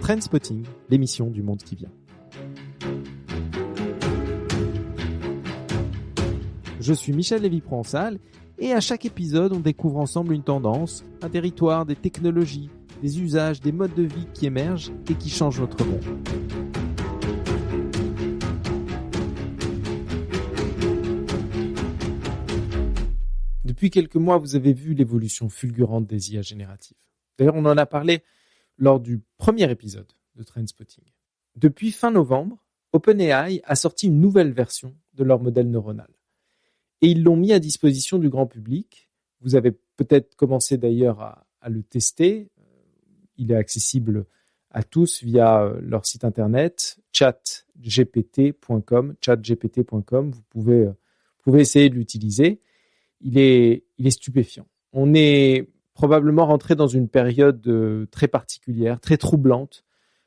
Trendspotting, l'émission du monde qui vient. Je suis Michel Lévy-Provençal et à chaque épisode, on découvre ensemble une tendance, un territoire, des technologies, des usages, des modes de vie qui émergent et qui changent notre monde. Depuis quelques mois, vous avez vu l'évolution fulgurante des IA génératives. D'ailleurs, on en a parlé lors du premier épisode de Trendspotting. Depuis fin novembre, OpenAI a sorti une nouvelle version de leur modèle neuronal. Et ils l'ont mis à disposition du grand public. Vous avez peut-être commencé d'ailleurs à le tester. Il est accessible à tous via leur site internet chatgpt.com. Vous pouvez essayer de l'utiliser. Il est stupéfiant. On est probablement rentré dans une période très particulière, très troublante,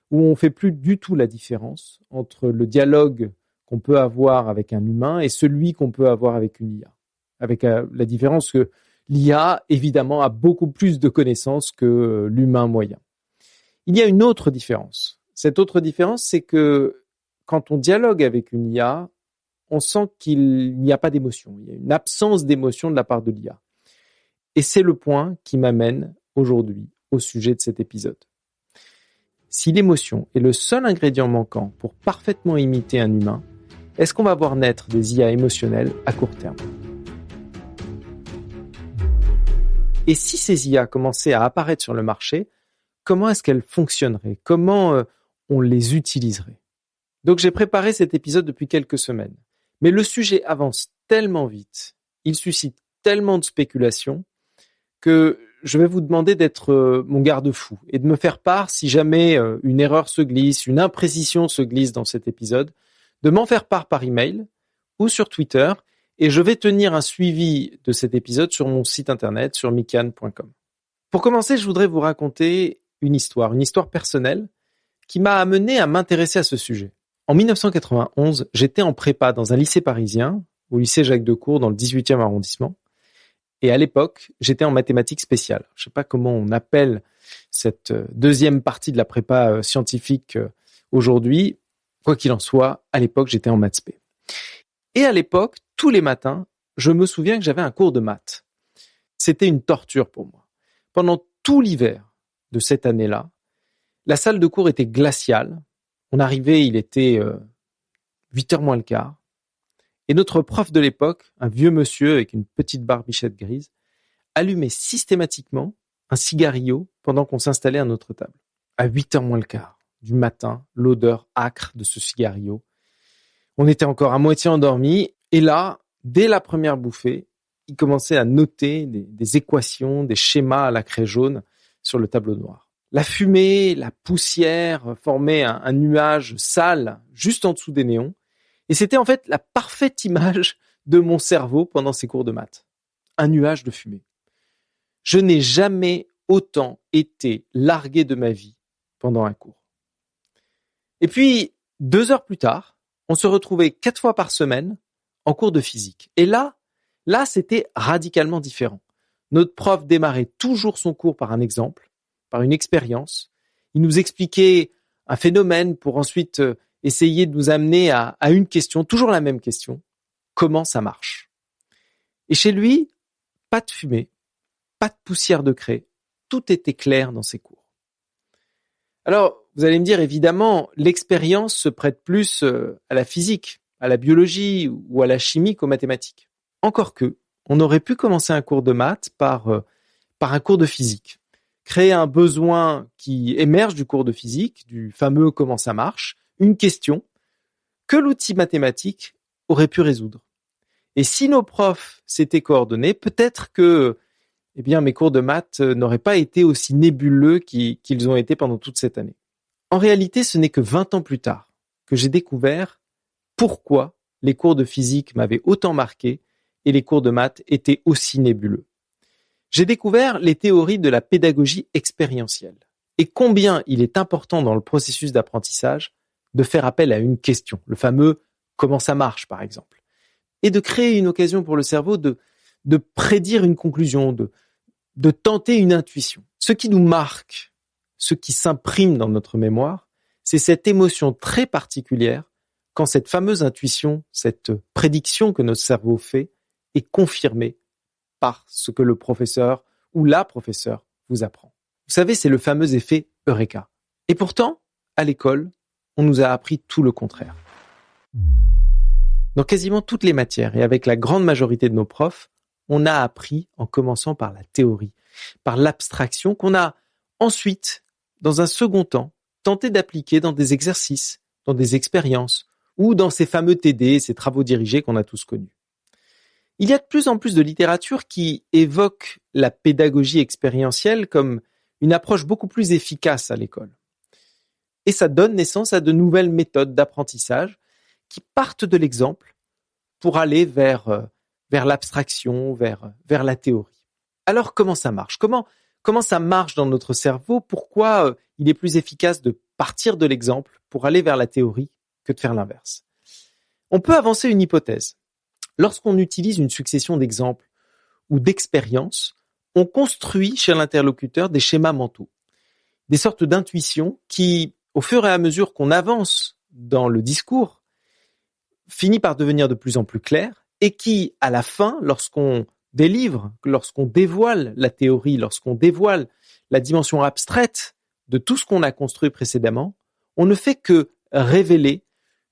où on fait plus du tout la différence entre le dialogue qu'on peut avoir avec un humain et celui qu'on peut avoir avec une IA. Avec la différence que l'IA, évidemment, a beaucoup plus de connaissances que l'humain moyen. Il y a une autre différence. Cette autre différence, c'est que quand on dialogue avec une IA, on sent qu'il n'y a pas d'émotion. Il y a une absence d'émotion de la part de l'IA. Et c'est le point qui m'amène aujourd'hui au sujet de cet épisode. Si l'émotion est le seul ingrédient manquant pour parfaitement imiter un humain, est-ce qu'on va voir naître des IA émotionnelles à court terme ? Et si ces IA commençaient à apparaître sur le marché, comment est-ce qu'elles fonctionneraient ? Comment on les utiliserait ? Donc j'ai préparé cet épisode depuis quelques semaines. Mais le sujet avance tellement vite, il suscite tellement de spéculations que je vais vous demander d'être mon garde-fou et de me faire part si jamais une erreur se glisse, une imprécision se glisse dans cet épisode, de m'en faire part par email ou sur Twitter, et je vais tenir un suivi de cet épisode sur mon site internet, sur mikan.com. Pour commencer, je voudrais vous raconter une histoire personnelle qui m'a amené à m'intéresser à ce sujet. En 1991, j'étais en prépa dans un lycée parisien, au lycée Jacques Decour, dans le 18e arrondissement. Et à l'époque, j'étais en mathématiques spéciales. Je ne sais pas comment on appelle cette deuxième partie de la prépa scientifique aujourd'hui. Quoi qu'il en soit, à l'époque, j'étais en maths spé. Et à l'époque, tous les matins, je me souviens que j'avais un cours de maths. C'était une torture pour moi. Pendant tout l'hiver de cette année-là, la salle de cours était glaciale. On arrivait, il était 8h moins le quart. Et notre prof de l'époque, un vieux monsieur avec une petite barbichette grise, allumait systématiquement un cigarillo pendant qu'on s'installait à notre table. À 8h moins le quart du matin, l'odeur âcre de ce cigarillo. On était encore à moitié endormis. Et là, dès la première bouffée, il commençait à noter des équations, des schémas à la craie jaune sur le tableau noir. La fumée, la poussière formaient un nuage sale juste en dessous des néons. Et c'était en fait la parfaite image de mon cerveau pendant ces cours de maths. Un nuage de fumée. Je n'ai jamais autant été largué de ma vie pendant un cours. Et puis, 2 heures plus tard, on se retrouvait 4 fois par semaine en cours de physique. Et là, c'était radicalement différent. Notre prof démarrait toujours son cours par un exemple, par une expérience. Il nous expliquait un phénomène pour ensuite essayer de nous amener à une question, toujours la même question. Comment ça marche ? Et chez lui, pas de fumée, pas de poussière de craie. Tout était clair dans ses cours. Alors, vous allez me dire, évidemment, l'expérience se prête plus à la physique, à la biologie ou à la chimie qu'aux mathématiques. Encore que, on aurait pu commencer un cours de maths par un cours de physique. Créer un besoin qui émerge du cours de physique, du fameux comment ça marche, une question que l'outil mathématique aurait pu résoudre. Et si nos profs s'étaient coordonnés, peut-être que mes cours de maths n'auraient pas été aussi nébuleux qu'ils ont été pendant toute cette année. En réalité, ce n'est que 20 ans plus tard que j'ai découvert pourquoi les cours de physique m'avaient autant marqué et les cours de maths étaient aussi nébuleux. J'ai découvert les théories de la pédagogie expérientielle et combien il est important dans le processus d'apprentissage de faire appel à une question, le fameux « comment ça marche » par exemple, et de créer une occasion pour le cerveau de prédire une conclusion, de tenter une intuition. Ce qui nous marque, ce qui s'imprime dans notre mémoire, c'est cette émotion très particulière quand cette fameuse intuition, cette prédiction que notre cerveau fait est confirmée par ce que le professeur ou la professeure vous apprend. Vous savez, c'est le fameux effet Eureka. Et pourtant, à l'école, on nous a appris tout le contraire. Dans quasiment toutes les matières et avec la grande majorité de nos profs, on a appris en commençant par la théorie, par l'abstraction qu'on a ensuite, dans un second temps, tenté d'appliquer dans des exercices, dans des expériences ou dans ces fameux TD, ces travaux dirigés qu'on a tous connus. Il y a de plus en plus de littérature qui évoque la pédagogie expérientielle comme une approche beaucoup plus efficace à l'école. Et ça donne naissance à de nouvelles méthodes d'apprentissage qui partent de l'exemple pour aller vers l'abstraction, vers la théorie. Alors comment ça marche ? Comment ça marche dans notre cerveau ? Pourquoi il est plus efficace de partir de l'exemple pour aller vers la théorie que de faire l'inverse ? On peut avancer une hypothèse. Lorsqu'on utilise une succession d'exemples ou d'expériences, on construit chez l'interlocuteur des schémas mentaux, des sortes d'intuitions qui, au fur et à mesure qu'on avance dans le discours, finit par devenir de plus en plus claires et qui, à la fin, lorsqu'on délivre, lorsqu'on dévoile la théorie, lorsqu'on dévoile la dimension abstraite de tout ce qu'on a construit précédemment, on ne fait que révéler,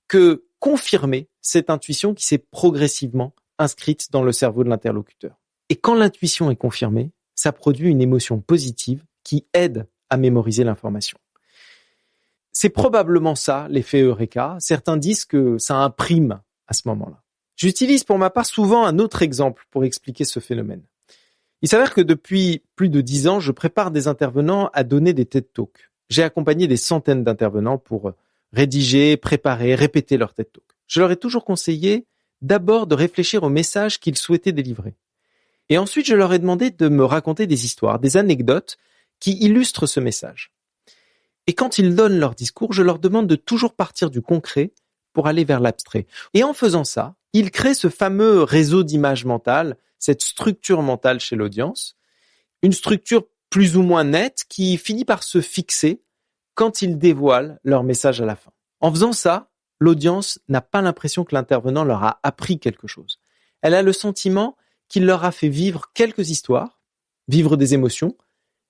que confirmer cette intuition qui s'est progressivement inscrite dans le cerveau de l'interlocuteur. Et quand l'intuition est confirmée, ça produit une émotion positive qui aide à mémoriser l'information. C'est probablement ça, l'effet Eureka. Certains disent que ça imprime à ce moment-là. J'utilise pour ma part souvent un autre exemple pour expliquer ce phénomène. Il s'avère que depuis plus de 10 ans, je prépare des intervenants à donner des TED Talks. J'ai accompagné des centaines d'intervenants pour rédiger, préparer, répéter leur TED Talk. Je leur ai toujours conseillé d'abord de réfléchir au message qu'ils souhaitaient délivrer. Et ensuite, je leur ai demandé de me raconter des histoires, des anecdotes qui illustrent ce message. Et quand ils donnent leur discours, je leur demande de toujours partir du concret pour aller vers l'abstrait. Et en faisant ça, ils créent ce fameux réseau d'images mentales, cette structure mentale chez l'audience, une structure plus ou moins nette qui finit par se fixer quand ils dévoilent leur message à la fin. En faisant ça, l'audience n'a pas l'impression que l'intervenant leur a appris quelque chose. Elle a le sentiment qu'il leur a fait vivre quelques histoires, vivre des émotions,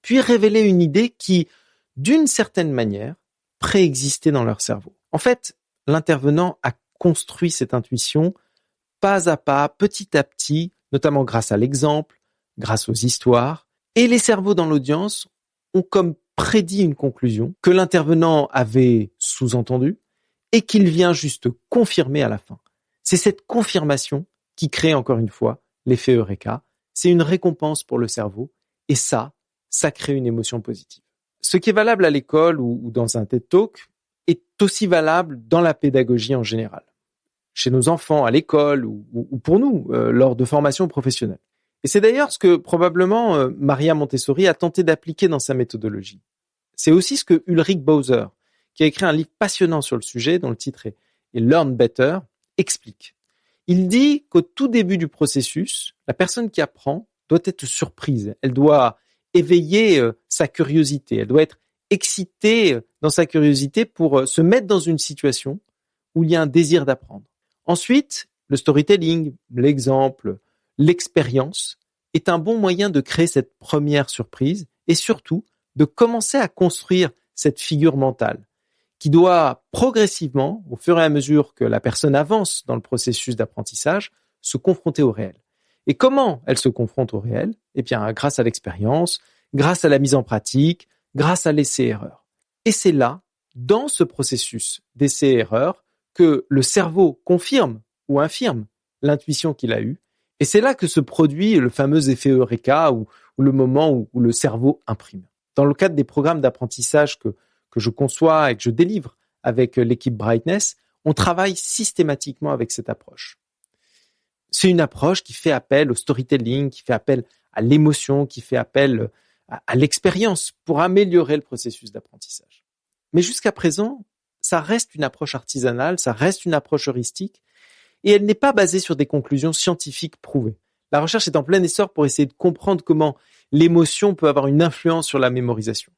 puis révéler une idée qui, d'une certaine manière, préexistait dans leur cerveau. En fait, l'intervenant a construit cette intuition pas à pas, petit à petit, notamment grâce à l'exemple, grâce aux histoires, et les cerveaux dans l'audience ont comme prédit une conclusion que l'intervenant avait sous-entendue et qu'il vient juste confirmer à la fin. C'est cette confirmation qui crée encore une fois l'effet Eureka. C'est une récompense pour le cerveau et ça crée une émotion positive. Ce qui est valable à l'école ou dans un TED Talk est aussi valable dans la pédagogie en général, chez nos enfants, à l'école ou pour nous, lors de formations professionnelles. Et c'est d'ailleurs ce que probablement Maria Montessori a tenté d'appliquer dans sa méthodologie. C'est aussi ce que Ulrich Bowser, qui a écrit un livre passionnant sur le sujet, dont le titre est Learn Better, explique. Il dit qu'au tout début du processus, la personne qui apprend doit être surprise. Elle doit éveiller sa curiosité. Elle doit être excitée dans sa curiosité pour se mettre dans une situation où il y a un désir d'apprendre. Ensuite, le storytelling, l'exemple, l'expérience est un bon moyen de créer cette première surprise et surtout de commencer à construire cette figure mentale qui doit progressivement, au fur et à mesure que la personne avance dans le processus d'apprentissage, se confronter au réel. Et comment elle se confronte au réel ? Eh bien, grâce à l'expérience, grâce à la mise en pratique, grâce à l'essai-erreur. Et c'est là, dans ce processus d'essai-erreur, que le cerveau confirme ou infirme l'intuition qu'il a eue. Et c'est là que se produit le fameux effet Eureka ou le moment où le cerveau imprime. Dans le cadre des programmes d'apprentissage que je conçois et que je délivre avec l'équipe Brightness, on travaille systématiquement avec cette approche. C'est une approche qui fait appel au storytelling, qui fait appel à l'émotion, qui fait appel à l'expérience pour améliorer le processus d'apprentissage. Mais jusqu'à présent, ça reste une approche artisanale, ça reste une approche heuristique, et elle n'est pas basée sur des conclusions scientifiques prouvées. La recherche est en plein essor pour essayer de comprendre comment l'émotion peut avoir une influence sur la mémorisation.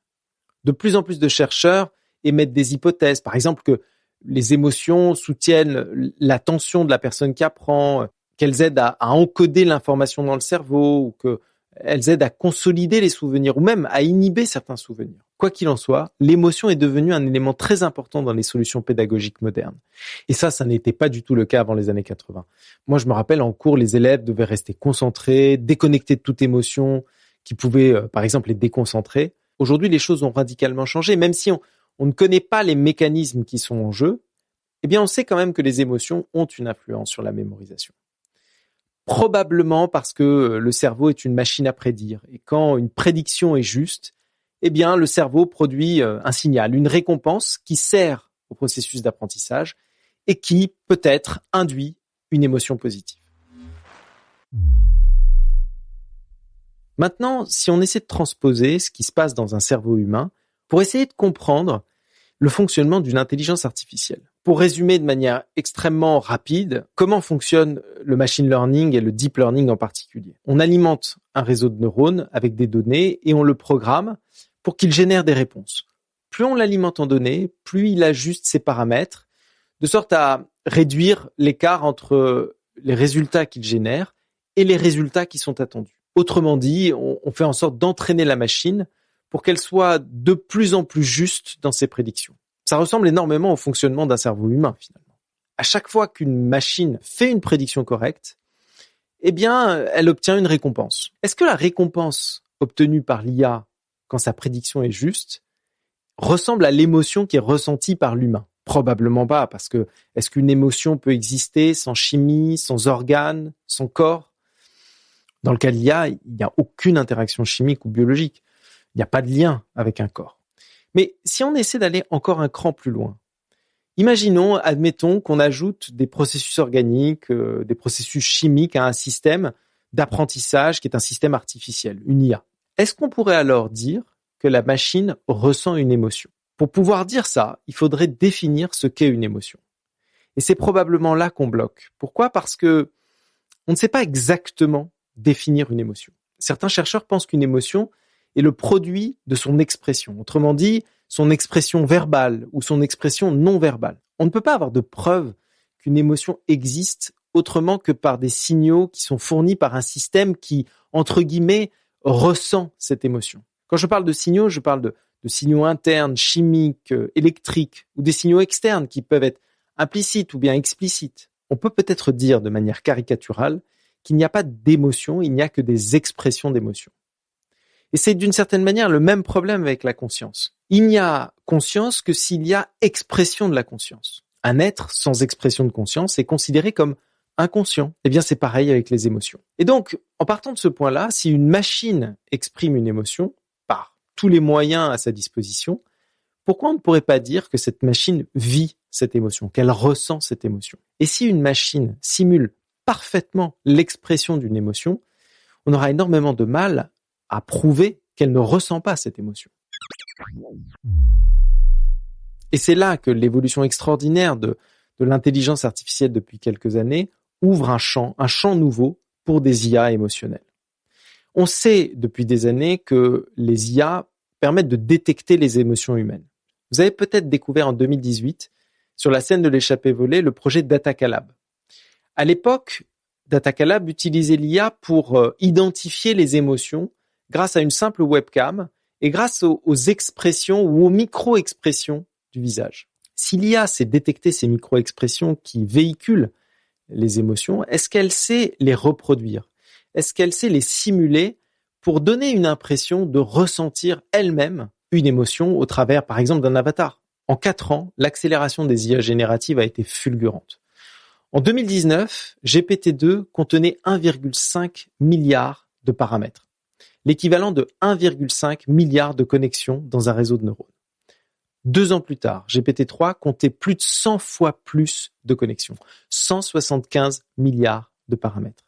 De plus en plus de chercheurs émettent des hypothèses, par exemple que les émotions soutiennent l'attention de la personne qui apprend, qu'elles aident à encoder l'information dans le cerveau, ou qu'elles aident à consolider les souvenirs, ou même à inhiber certains souvenirs. Quoi qu'il en soit, l'émotion est devenue un élément très important dans les solutions pédagogiques modernes. Et ça n'était pas du tout le cas avant les années 80. Moi, je me rappelle, en cours, les élèves devaient rester concentrés, déconnectés de toute émotion qui pouvait, par exemple, les déconcentrer. Aujourd'hui, les choses ont radicalement changé. Même si on ne connaît pas les mécanismes qui sont en jeu, eh bien, on sait quand même que les émotions ont une influence sur la mémorisation. Probablement parce que le cerveau est une machine à prédire. Et quand une prédiction est juste, eh bien, le cerveau produit un signal, une récompense qui sert au processus d'apprentissage et qui, peut-être, induit une émotion positive. Maintenant, si on essaie de transposer ce qui se passe dans un cerveau humain pour essayer de comprendre le fonctionnement d'une intelligence artificielle. Pour résumer de manière extrêmement rapide, comment fonctionne le machine learning et le deep learning en particulier. On alimente un réseau de neurones avec des données et on le programme pour qu'il génère des réponses. Plus on l'alimente en données, plus il ajuste ses paramètres, de sorte à réduire l'écart entre les résultats qu'il génère et les résultats qui sont attendus. Autrement dit, on fait en sorte d'entraîner la machine pour qu'elle soit de plus en plus juste dans ses prédictions. Ça ressemble énormément au fonctionnement d'un cerveau humain, finalement. À chaque fois qu'une machine fait une prédiction correcte, eh bien, elle obtient une récompense. Est-ce que la récompense obtenue par l'IA quand sa prédiction est juste ressemble à l'émotion qui est ressentie par l'humain? Probablement pas, parce que est-ce qu'une émotion peut exister sans chimie, sans organes, sans corps? Dans le cas de l'IA, il n'y a aucune interaction chimique ou biologique. Il n'y a pas de lien avec un corps. Mais si on essaie d'aller encore un cran plus loin, imaginons, admettons qu'on ajoute des processus organiques, des processus chimiques à un système d'apprentissage qui est un système artificiel, une IA. Est-ce qu'on pourrait alors dire que la machine ressent une émotion? Pour pouvoir dire ça, il faudrait définir ce qu'est une émotion. Et c'est probablement là qu'on bloque. Pourquoi? Parce que on ne sait pas exactement définir une émotion. Certains chercheurs pensent qu'une émotion est le produit de son expression. Autrement dit, son expression verbale ou son expression non verbale. On ne peut pas avoir de preuve qu'une émotion existe autrement que par des signaux qui sont fournis par un système qui, entre guillemets, ressent cette émotion. Quand je parle de signaux, je parle de signaux internes, chimiques, électriques, ou des signaux externes qui peuvent être implicites ou bien explicites. On peut peut-être dire de manière caricaturale qu'il n'y a pas d'émotion, il n'y a que des expressions d'émotion. Et c'est d'une certaine manière le même problème avec la conscience. Il n'y a conscience que s'il y a expression de la conscience. Un être sans expression de conscience est considéré comme inconscient. Eh bien, c'est pareil avec les émotions. Et donc, en partant de ce point-là, si une machine exprime une émotion par tous les moyens à sa disposition, pourquoi on ne pourrait pas dire que cette machine vit cette émotion, qu'elle ressent cette émotion? Et si une machine simule parfaitement l'expression d'une émotion, on aura énormément de mal à prouver qu'elle ne ressent pas cette émotion. Et c'est là que l'évolution extraordinaire de l'intelligence artificielle depuis quelques années ouvre un champ nouveau pour des IA émotionnelles. On sait depuis des années que les IA permettent de détecter les émotions humaines. Vous avez peut-être découvert en 2018, sur la scène de l'échappée volée, le projet Datacalab. À l'époque, Datacalab utilisait l'IA pour identifier les émotions grâce à une simple webcam et grâce aux expressions ou aux micro-expressions du visage. Si l'IA sait détecter ces micro-expressions qui véhiculent les émotions, est-ce qu'elle sait les reproduire? Est-ce qu'elle sait les simuler pour donner une impression de ressentir elle-même une émotion au travers, par exemple, d'un avatar? En 4 ans, l'accélération des IA génératives a été fulgurante. En 2019, GPT-2 contenait 1,5 milliard de paramètres, l'équivalent de 1,5 milliard de connexions dans un réseau de neurones. 2 ans plus tard, GPT-3 comptait plus de 100 fois plus de connexions, 175 milliards de paramètres.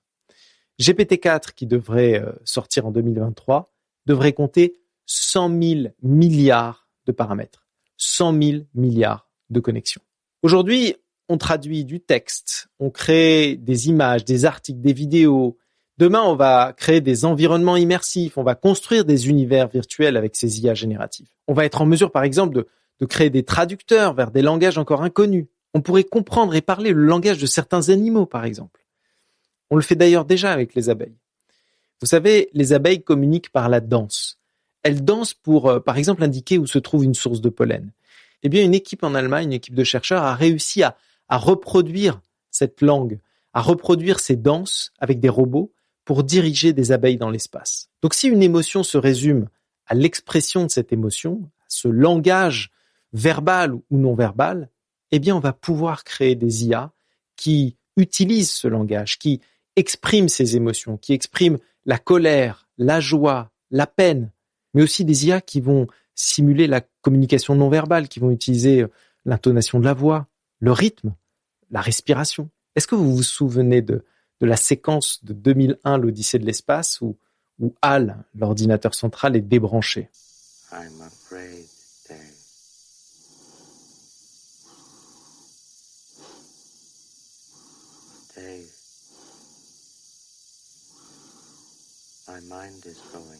GPT-4, qui devrait sortir en 2023, devrait compter 100 000 milliards de paramètres, 100 000 milliards de connexions. Aujourd'hui, on traduit du texte, on crée des images, des articles, des vidéos, Demain, on va créer des environnements immersifs, on va construire des univers virtuels avec ces IA génératifs. On va être en mesure, par exemple, de créer des traducteurs vers des langages encore inconnus. On pourrait comprendre et parler le langage de certains animaux, par exemple. On le fait d'ailleurs déjà avec les abeilles. Vous savez, les abeilles communiquent par la danse. Elles dansent pour, par exemple, indiquer où se trouve une source de pollen. Eh bien, une équipe en Allemagne, une équipe de chercheurs, a réussi à reproduire cette langue, à reproduire ces danses avec des robots pour diriger des abeilles dans l'espace. Donc, si une émotion se résume à l'expression de cette émotion, à ce langage verbal ou non verbal, eh bien, on va pouvoir créer des IA qui utilisent ce langage, qui expriment ces émotions, qui expriment la colère, la joie, la peine, mais aussi des IA qui vont simuler la communication non verbale, qui vont utiliser l'intonation de la voix, le rythme, la respiration. Est-ce que vous vous souvenez de la séquence de 2001, l'Odyssée de l'espace, où HAL, l'ordinateur central, est débranché? I'm afraid, Dave. Dave, my mind is going.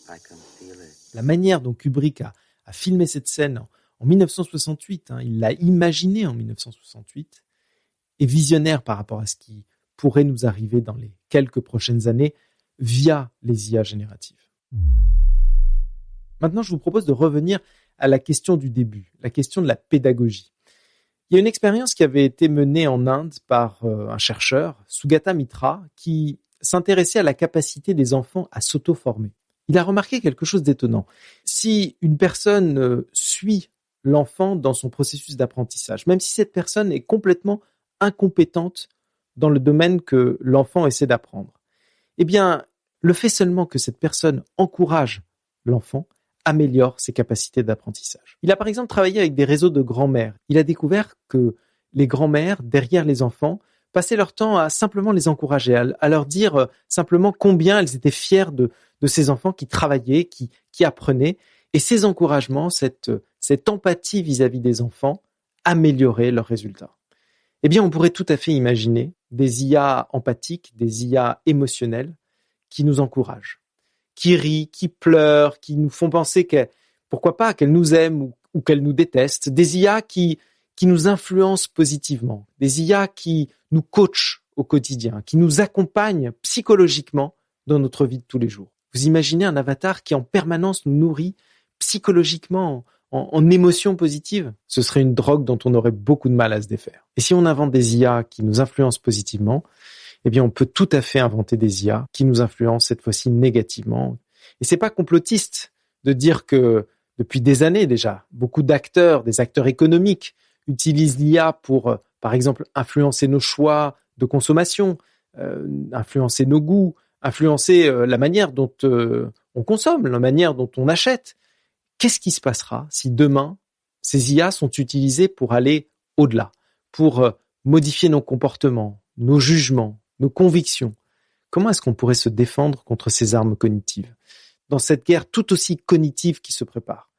I can feel it. La manière dont Kubrick a filmé cette scène en 1968, il l'a imaginé en 1968, est visionnaire par rapport à ce qui pourrait nous arriver dans les quelques prochaines années via les IA génératives. Maintenant, je vous propose de revenir à la question du début, la question de la pédagogie. Il y a une expérience qui avait été menée en Inde par un chercheur, Sugata Mitra, qui s'intéressait à la capacité des enfants à s'auto-former. Il a remarqué quelque chose d'étonnant. Si une personne suit l'enfant dans son processus d'apprentissage, même si cette personne est complètement incompétente dans le domaine que l'enfant essaie d'apprendre, eh bien, le fait seulement que cette personne encourage l'enfant améliore ses capacités d'apprentissage. Il a par exemple travaillé avec des réseaux de grands-mères. Il a découvert que les grands-mères, derrière les enfants, passaient leur temps à simplement les encourager, à leur dire simplement combien elles étaient fières de ces enfants qui travaillaient, qui apprenaient. Et ces encouragements, cette empathie vis-à-vis des enfants amélioraient leurs résultats. Eh bien, on pourrait tout à fait imaginer des IA empathiques, des IA émotionnelles qui nous encouragent, qui rient, qui pleurent, qui nous font penser pourquoi pas, qu'elles nous aiment ou qu'elles nous détestent, des IA qui nous influencent positivement, des IA qui nous coachent au quotidien, qui nous accompagnent psychologiquement dans notre vie de tous les jours. Vous imaginez un avatar qui en permanence nous nourrit psychologiquement en émotions positives? Ce serait une drogue dont on aurait beaucoup de mal à se défaire. Et si on invente des IA qui nous influencent positivement, eh bien on peut tout à fait inventer des IA qui nous influencent cette fois-ci négativement. Et c'est pas complotiste de dire que depuis des années déjà, beaucoup d'acteurs, des acteurs économiques, utilisent l'IA pour, par exemple, influencer nos choix de consommation, influencer nos goûts, influencer la manière dont on consomme, la manière dont on achète. Qu'est-ce qui se passera si demain, ces IA sont utilisées pour aller au-delà, pour modifier nos comportements, nos jugements, nos convictions? Comment est-ce qu'on pourrait se défendre contre ces armes cognitives dans cette guerre tout aussi cognitive qui se prépare?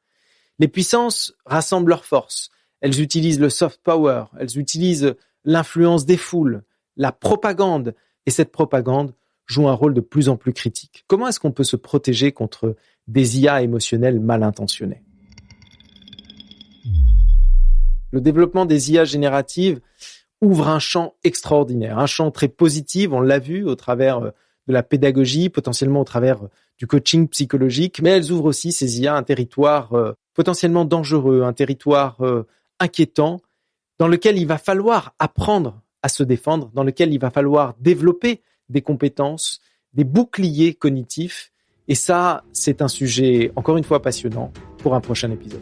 Les puissances rassemblent leurs forces. Elles utilisent le soft power, elles utilisent l'influence des foules, la propagande. Et cette propagande joue un rôle de plus en plus critique. Comment est-ce qu'on peut se protéger contre des IA émotionnelles mal intentionnées? Le développement des IA génératives ouvre un champ extraordinaire, un champ très positif, on l'a vu au travers de la pédagogie, potentiellement au travers du coaching psychologique, mais elles ouvrent aussi, ces IA, un territoire potentiellement dangereux, un territoire inquiétant, dans lequel il va falloir apprendre à se défendre, dans lequel il va falloir développer des compétences, des boucliers cognitifs. Et ça, c'est un sujet, encore une fois, passionnant pour un prochain épisode.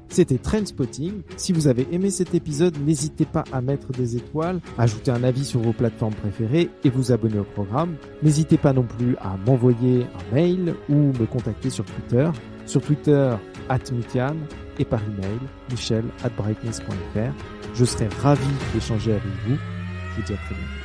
C'était Trendspotting. Si vous avez aimé cet épisode, n'hésitez pas à mettre des étoiles, ajouter un avis sur vos plateformes préférées et vous abonner au programme. N'hésitez pas non plus à m'envoyer un mail ou me contacter sur Twitter. Sur Twitter, @Mutian et par email, michel@brightness.fr. Je serai ravi d'échanger avec vous. Je vous dis à très bientôt.